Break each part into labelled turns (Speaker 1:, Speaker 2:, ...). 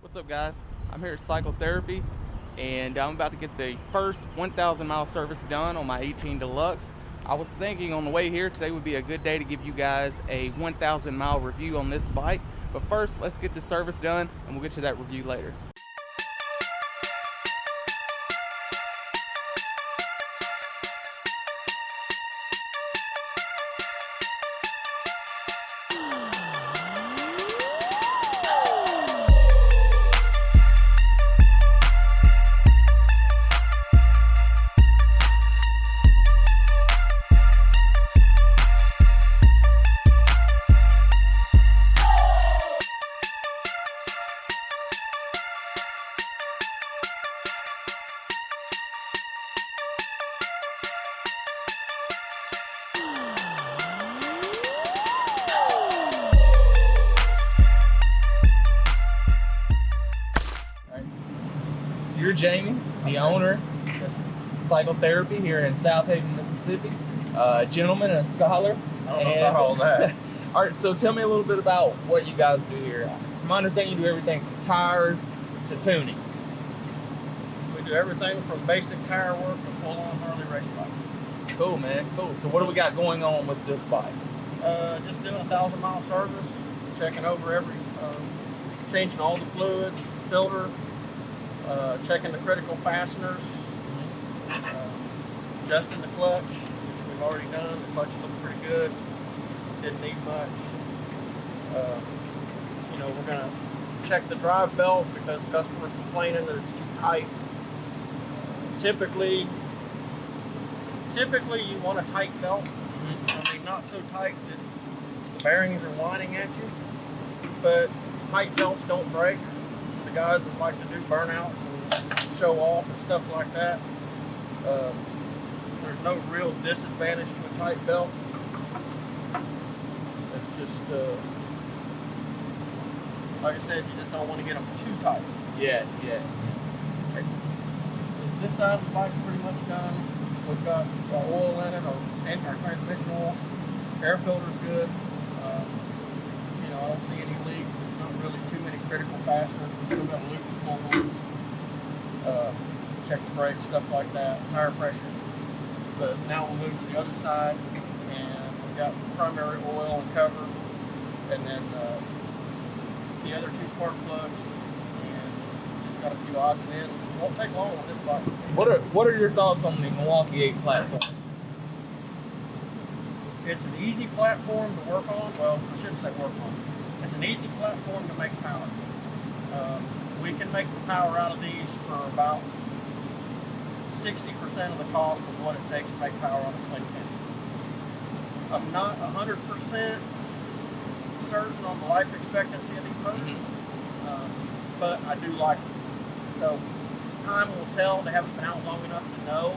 Speaker 1: What's up, guys? I'm here at Cycle Therapy, and I'm about to get the first 1,000 mile service done on my 18 Deluxe. I was thinking on the way here today would be a good day to give you guys a 1,000 mile review on this bike. But first, let's get the service done, and we'll get to that review later. So you're Jamie, the owner of Cycle Therapy here in South Haven, Mississippi. A gentleman and a scholar.
Speaker 2: I don't know about all that.
Speaker 1: All right, so tell me a little bit about what you guys do here. From my understanding, you do everything from tires to tuning.
Speaker 2: We do everything from basic tire work to full-on Harley race bike.
Speaker 1: Cool, man. Cool. So what do we got going on with this bike?
Speaker 2: Just doing a 1,000-mile service, checking over changing all the fluids, filter, checking the critical fasteners, adjusting the clutch, which we've already done. The clutch looked pretty good. Didn't need much. We're gonna check the drive belt because customers complaining that it's too tight. Typically you want a tight belt. I mean, not so tight that the bearings are whining at you, but tight belts don't break. The guys that like to do burnouts and show off and stuff like that, there's no real disadvantage to a tight belt. It's just, like I said, you just don't want to get them too tight.
Speaker 1: Yeah.
Speaker 2: This side of the bike's pretty much done. We've got oil in it, our transmission oil. Air filter's good. I don't see any leaks. There's not really too many critical fasteners. We still got loop and pull holes. Check the brakes, stuff like that. Tire pressures. But now we'll move to the other side, and we've got primary oil and cover, and then the other two spark plugs, and just got a few odds and ends. It won't take long on this bike.
Speaker 1: What are your thoughts on the Milwaukee-Eight platform?
Speaker 2: It's an easy platform to work on. Well, I shouldn't say work on. It's an easy platform to make power. We can make the power out of these for about 60% of the cost of what it takes to make power on a twin cam. I'm not 100% certain on the life expectancy of these motors, but I do like them. So time will tell. They haven't been out long enough to know,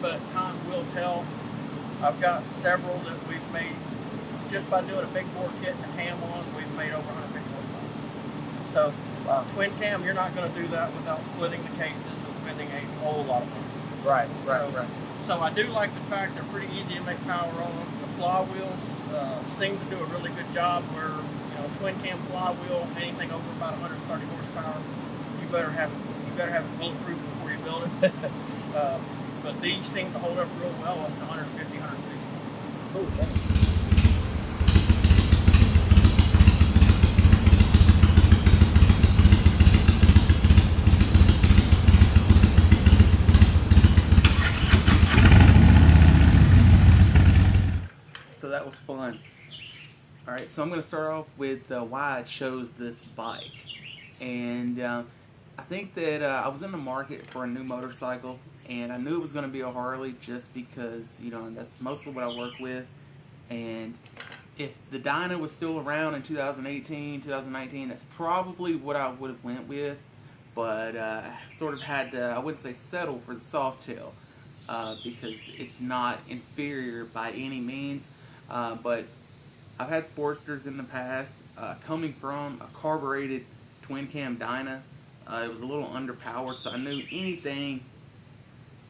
Speaker 2: but time will tell. I've got several that we've made just by doing a big bore kit and a cam on. We've made over 150 horsepower. So twin cam, you're not going to do that without splitting the cases and spending a whole lot of money.
Speaker 1: Right.
Speaker 2: So I do like the fact they're pretty easy to make power on. The flywheels seem to do a really good job. Where twin cam flywheel, anything over about 130 horsepower, you better have it bulletproof before you build it. But these seem to hold up real well up to 150, 160.
Speaker 1: Cool, thanks. So that was fun. All right, so I'm going to start off with why I chose this bike. And I think that I was in the market for a new motorcycle, and I knew it was going to be a Harley just because, that's mostly what I work with. And if the Dyna was still around in 2018, 2019, that's probably what I would have went with. But I sort of had to, I wouldn't say settle for the Softail because it's not inferior by any means. But I've had Sportsters in the past. Coming from a carbureted twin cam Dyna, it was a little underpowered, so I knew anything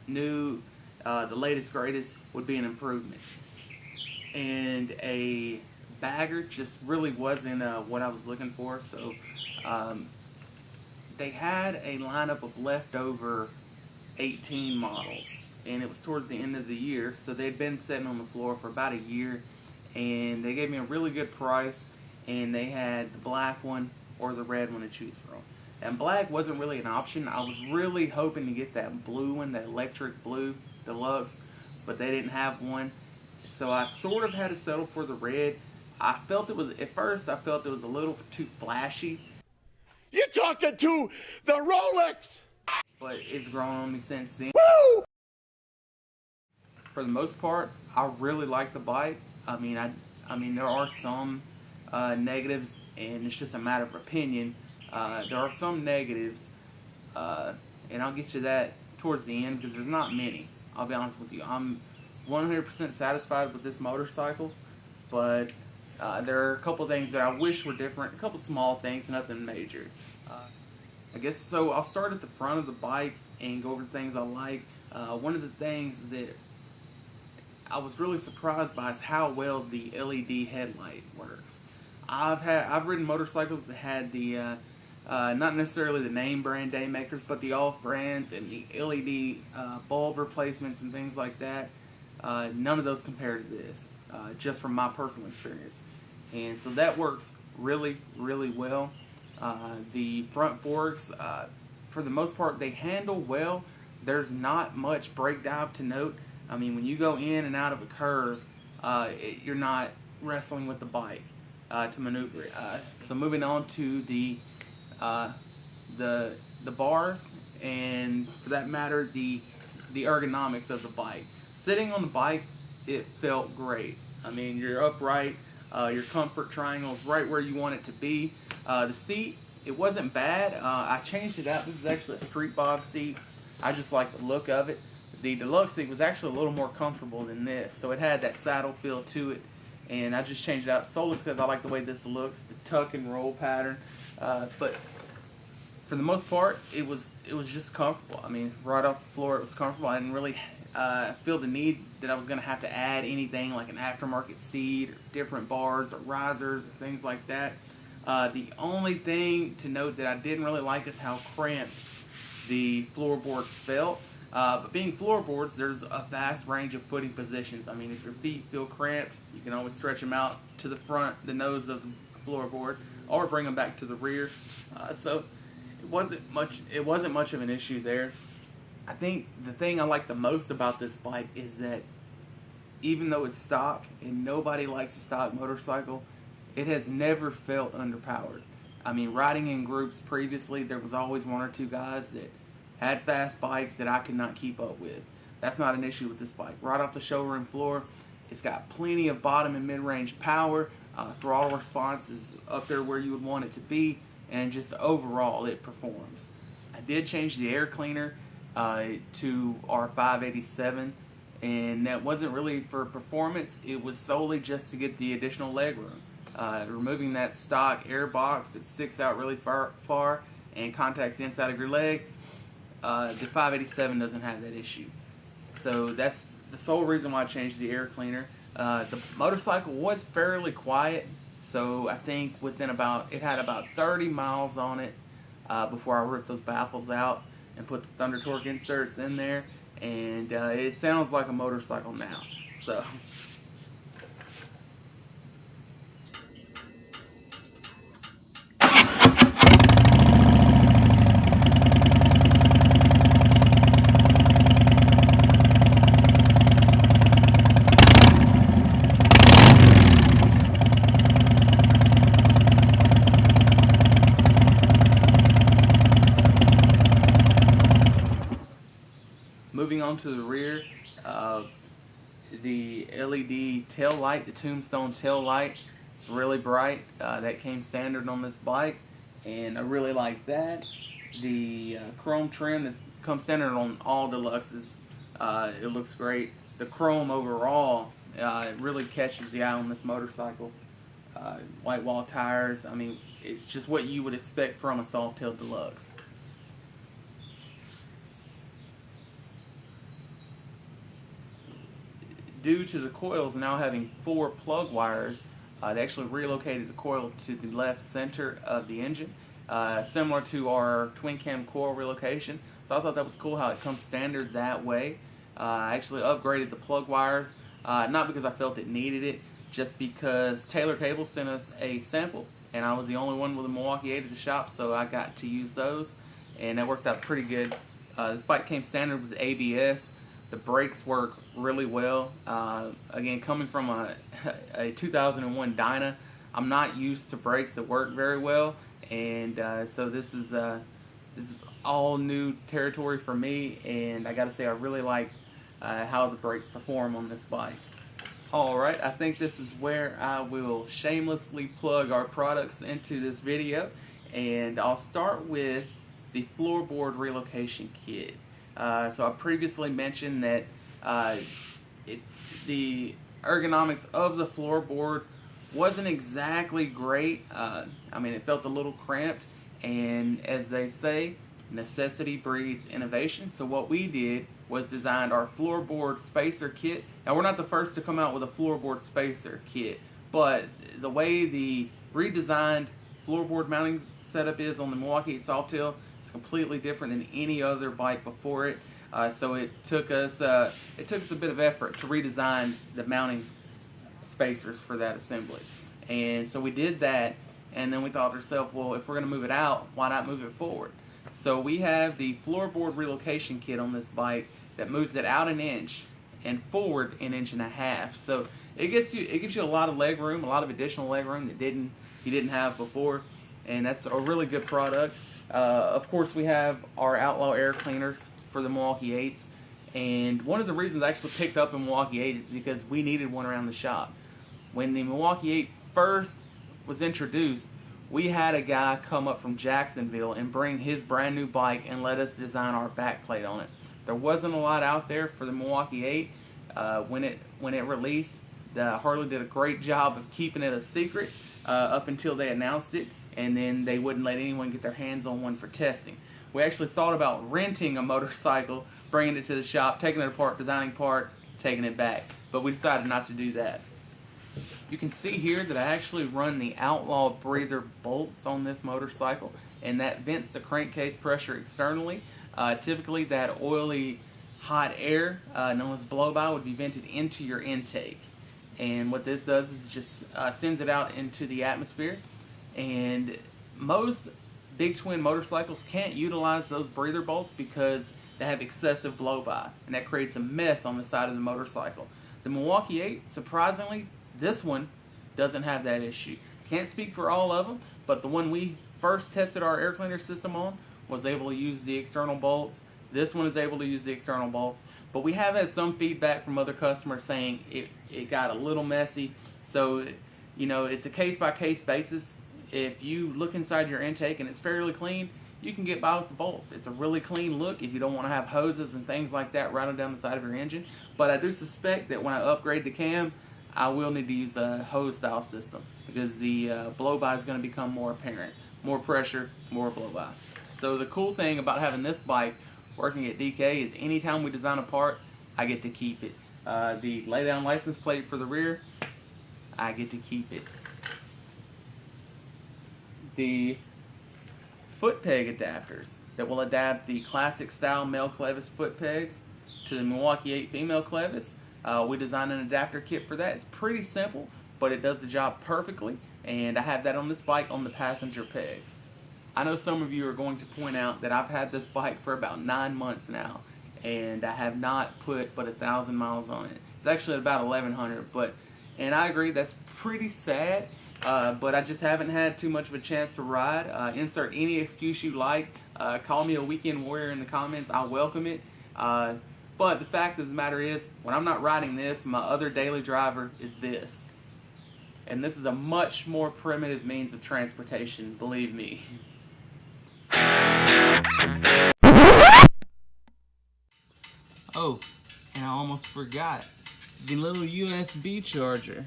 Speaker 1: new, the latest greatest, would be an improvement. And a bagger just really wasn't what I was looking for. So um, they had a lineup of leftover 18 models, and it was towards the end of the year, so they'd been sitting on the floor for about a year, and they gave me a really good price, and they had the black one or the red one to choose from. And black wasn't really an option. I was really hoping to get that blue one, that electric blue deluxe, but they didn't have one, so I sort of had to settle for the red. I felt it was, at first I felt it was a little too flashy.
Speaker 3: You're talking to the Rolex!
Speaker 1: But it's grown on me since then.
Speaker 3: Woo!
Speaker 1: For the most part, I really like the bike. I mean, there are some negatives, and it's just a matter of opinion. There are some negatives, and I'll get to that towards the end because there's not many. I'll be honest with you. I'm 100% satisfied with this motorcycle, but there are a couple things that I wish were different. A couple small things, nothing major. I guess so. I'll start at the front of the bike and go over the things I like. One of the things that I was really surprised by is how well the LED headlight works. I've ridden motorcycles that had the not necessarily the name brand day makers, but the off brands and the LED bulb replacements and things like that. None of those compare to this, just from my personal experience. And so that works really, really well. The front forks, for the most part, they handle well. There's not much brake dive to note. I mean, when you go in and out of a curve, you're not wrestling with the bike to maneuver it. So moving on to the bars, and for that matter, the ergonomics of the bike. Sitting on the bike, it felt great. I mean, you're upright. Your comfort triangle is right where you want it to be. The seat, it wasn't bad. I changed it out. This is actually a Street Bob seat. I just like the look of it. The deluxe seat was actually a little more comfortable than this, so it had that saddle feel to it, and I just changed it out solely because I like the way this looks, the tuck and roll pattern. But for the most part, it was just comfortable. I mean, right off the floor, it was comfortable. I didn't really feel the need that I was going to have to add anything like an aftermarket seat or different bars or risers or things like that. The only thing to note that I didn't really like is how cramped the floorboards felt. But being floorboards, there's a vast range of footing positions. I mean, if your feet feel cramped, you can always stretch them out to the front, the nose of the floorboard, or bring them back to the rear. So it wasn't much of an issue there. I think the thing I like the most about this bike is that even though it's stock and nobody likes a stock motorcycle, it has never felt underpowered. I mean, riding in groups previously, there was always one or two guys that had fast bikes that I could not keep up with. That's not an issue with this bike. Right off the showroom floor, it's got plenty of bottom and mid-range power. Throttle response is up there where you would want it to be, and just overall, it performs. I did change the air cleaner to our 587, and that wasn't really for performance. It was solely just to get the additional legroom. Removing that stock air box that sticks out really far and contacts the inside of your leg, the 587 doesn't have that issue. So that's the sole reason why I changed the air cleaner. The motorcycle was fairly quiet, so I think it had about 30 miles on it before I ripped those baffles out and put the Thunder Torque inserts in there, and it sounds like a motorcycle now. So moving on to the rear, the LED tail light, the Tombstone tail light, is really bright. That came standard on this bike, and I really like that. The chrome trim that comes standard on all Deluxes, it looks great. The chrome overall, it really catches the eye on this motorcycle. White wall tires, I mean, it's just what you would expect from a Softail Deluxe. Due to the coils now having 4 plug wires, They actually relocated the coil to the left center of the engine, similar to our twin cam coil relocation. So I thought that was cool how it comes standard that way. I actually upgraded the plug wires, not because I felt it needed it, just because Taylor Cable sent us a sample, and I was the only one with a Milwaukee-Eight at the shop, so I got to use those, and that worked out pretty good. This bike came standard with ABS. The brakes work really well. Again, coming from a 2001 Dyna, I'm not used to brakes that work very well, and so this is all new territory for me, and I gotta say I really like how the brakes perform on this bike. Alright, I think this is where I will shamelessly plug our products into this video, and I'll start with the floorboard relocation kit. So I previously mentioned that the ergonomics of the floorboard wasn't exactly great. I mean, it felt a little cramped, and as they say, necessity breeds innovation. So what we did was designed our floorboard spacer kit. Now, we're not the first to come out with a floorboard spacer kit, but the way the redesigned floorboard mounting setup is on the Milwaukee-Eight Softail is completely different than any other bike before it. So it took us a bit of effort to redesign the mounting spacers for that assembly. And so we did that, and then we thought to ourselves, well, if we're going to move it out, why not move it forward? So we have the floorboard relocation kit on this bike that moves it out an inch and forward an inch and a half. So it gives you a lot of leg room, a lot of additional leg room that you didn't have before, and that's a really good product. Of course, we have our Outlaw air cleaners for the Milwaukee-Eights, and one of the reasons I actually picked up a Milwaukee-Eight is because we needed one around the shop. When the Milwaukee-Eight first was introduced, we had a guy come up from Jacksonville and bring his brand new bike and let us design our backplate on it. There wasn't a lot out there for the Milwaukee-Eight when it released. The Harley did a great job of keeping it a secret up until they announced it, and then they wouldn't let anyone get their hands on one for testing. We actually thought about renting a motorcycle, bringing it to the shop, taking it apart, designing parts, taking it back, but we decided not to do that. You can see here that I actually run the Outlaw breather bolts on this motorcycle, and that vents the crankcase pressure externally. Typically that oily hot air, known as blow-by, would be vented into your intake. And what this does is just sends it out into the atmosphere. And most big twin motorcycles can't utilize those breather bolts because they have excessive blow-by, and that creates a mess on the side of the motorcycle. The Milwaukee-Eight, surprisingly, this one doesn't have that issue. Can't speak for all of them, but the one we first tested our air cleaner system on was able to use the external bolts. This one is able to use the external bolts, but we have had some feedback from other customers saying it got a little messy. So, you know, it's a case-by-case basis. If you look inside your intake and it's fairly clean, you can get by with the bolts. It's a really clean look if you don't want to have hoses and things like that running down the side of your engine. But I do suspect that when I upgrade the cam, I will need to use a hose style system because the blow-by is going to become more apparent. More pressure, more blow-by. So the cool thing about having this bike working at DK is anytime we design a part, I get to keep it. The lay-down license plate for the rear, I get to keep it. The foot peg adapters that will adapt the classic style male clevis foot pegs to the Milwaukee-Eight female clevis. We designed an adapter kit for that. It's pretty simple, but it does the job perfectly, and I have that on this bike on the passenger pegs. I know some of you are going to point out that I've had this bike for about 9 months now, and I have not put but 1,000 miles on it. It's actually at about 1,100, and I agree that's pretty sad, but I just haven't had too much of a chance to ride. Insert any excuse you like. Call me a weekend warrior in the comments. I'll welcome it. But the fact of the matter is, when I'm not riding this, my other daily driver is this. And this is a much more primitive means of transportation, believe me. Oh, and I almost forgot. The little USB charger.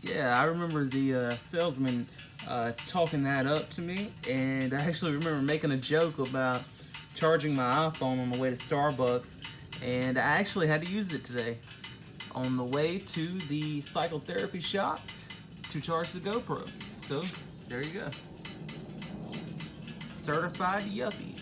Speaker 1: Yeah, I remember the salesman talking that up to me, and I actually remember making a joke about charging my iPhone on the way to Starbucks, and I actually had to use it today. on the way to the cycle therapy shop to charge the GoPro. So there you go. Certified yuppie.